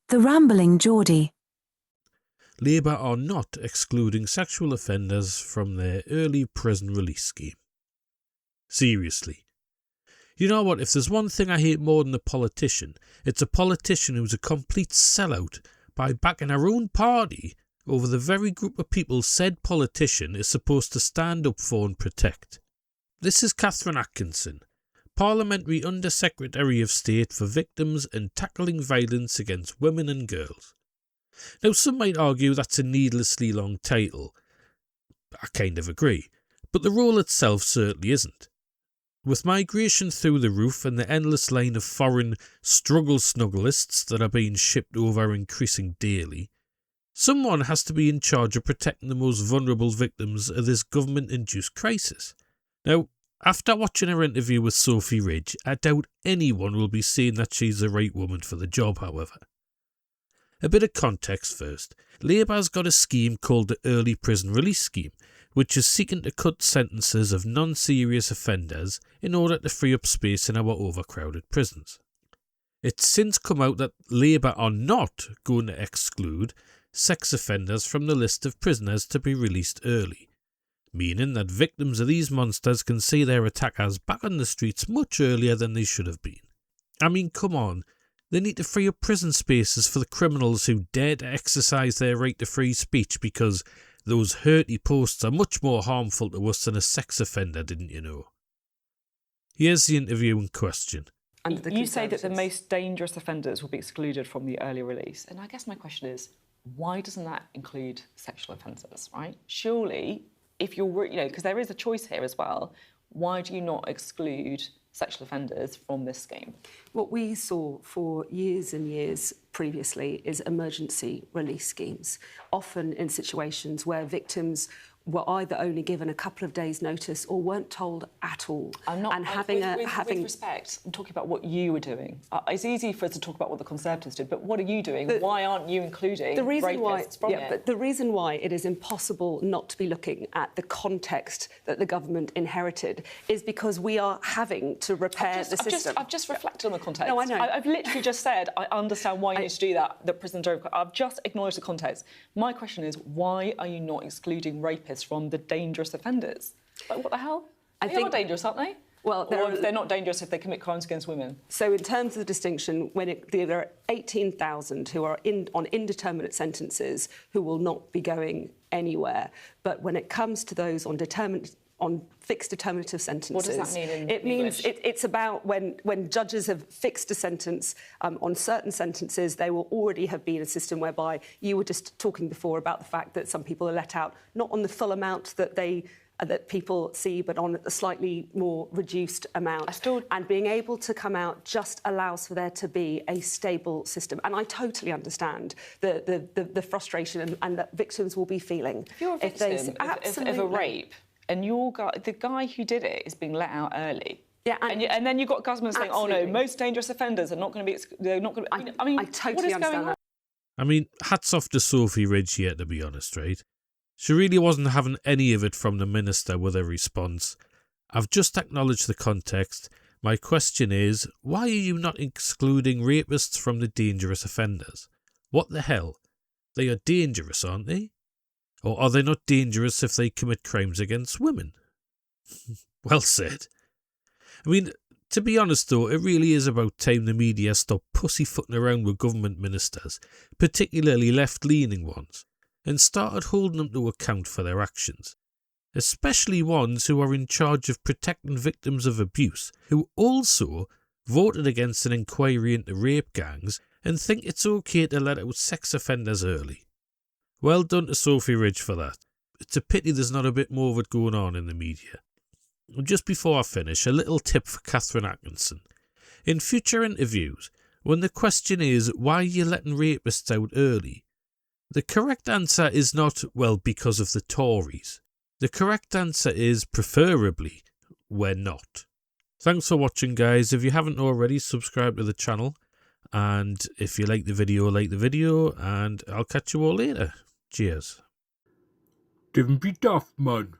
The Rambling Geordie. Labour are not excluding sexual offenders from their early prison release scheme. Seriously. You know what, if there's one thing I hate more than a politician, it's a politician who's a complete sellout by backing our own party over the very group of people said politician is supposed to stand up for and protect. This is Catherine Atkinson, Parliamentary Under-Secretary of State for Victims and Tackling Violence Against Women and Girls. Now, some might argue that's a needlessly long title. I kind of agree, but the role itself certainly isn't. With migration through the roof and the endless line of foreign struggle snugglists that are being shipped over increasing daily, someone has to be in charge of protecting the most vulnerable victims of this government-induced crisis. Now, after watching her interview with Sophy Ridge, I doubt anyone will be saying that she's the right woman for the job, however. A bit of context first. Labour's got a scheme called the Early Prison Release Scheme, which is seeking to cut sentences of non-serious offenders in order to free up space in our overcrowded prisons. It's since come out that Labour are not going to exclude sex offenders from the list of prisoners to be released early, meaning that victims of these monsters can see their attackers back on the streets much earlier than they should have been. I mean, come on. They need to free up prison spaces for the criminals who dare to exercise their right to free speech because those hurty posts are much more harmful to us than a sex offender, didn't you know? Here's the interview in question. You say that the most dangerous offenders will be excluded from the early release. And I guess my question is, why doesn't that include sexual offenders, right? Surely, if you're, because there is a choice here as well, why do you not exclude sexual offenders from this scheme? What we saw for years and years previously is emergency release schemes, often in situations where victims were either only given a couple of days' notice or weren't told at all. With respect, I'm talking about what you were doing. It's easy for us to talk about what the Conservatives did, but what are you doing? Why aren't you including rapists from it? But the reason why it is impossible not to be looking at the context that the government inherited is because we are having to repair the system. I've just reflected on the context. No, I know. I've literally just said I understand why you need to do that. The prison over. I've just acknowledged the context. My question is, why are you not excluding rapists from the dangerous offenders? Like, what the hell? They are dangerous, aren't they? Well, they're not dangerous if they commit crimes against women. So in terms of the distinction, there are 18,000 who are on indeterminate sentences who will not be going anywhere. But when it comes to those on fixed determinative sentences... What does that mean in It means it's about when judges have fixed a sentence on certain sentences, there will already have been a system whereby you were just talking before about the fact that some people are let out, not on the full amount that people see, but on a slightly more reduced amount. And being able to come out just allows for there to be a stable system. And I totally understand the frustration and that victims will be feeling. If you're a victim of a rape, and the guy who did it is being let out early. Yeah, and then you've got government saying, "Oh no, most dangerous offenders are not going to be. They're not going to." I totally understand that. I mean, hats off to Sophy Ridge here, to be honest, right? She really wasn't having any of it from the minister with her response. I've just acknowledged the context. My question is, why are you not excluding rapists from the dangerous offenders? What the hell? They are dangerous, aren't they? Or are they not dangerous if they commit crimes against women? Well said. I mean, to be honest though, it really is about time the media stop pussyfooting around with government ministers, particularly left-leaning ones, and started holding them to account for their actions. Especially ones who are in charge of protecting victims of abuse, who also voted against an inquiry into rape gangs and think it's okay to let out sex offenders early. Well done to Sophy Ridge for that. It's a pity there's not a bit more of it going on in the media. Just before I finish, a little tip for Catherine Atkinson. In future interviews, when the question is, why are you letting rapists out early? The correct answer is not, well, because of the Tories. The correct answer is, preferably, we're not. Thanks for watching, guys. If you haven't already, subscribe to the channel. And if you like the video, and I'll catch you all later. Cheers. Don't be daft, man.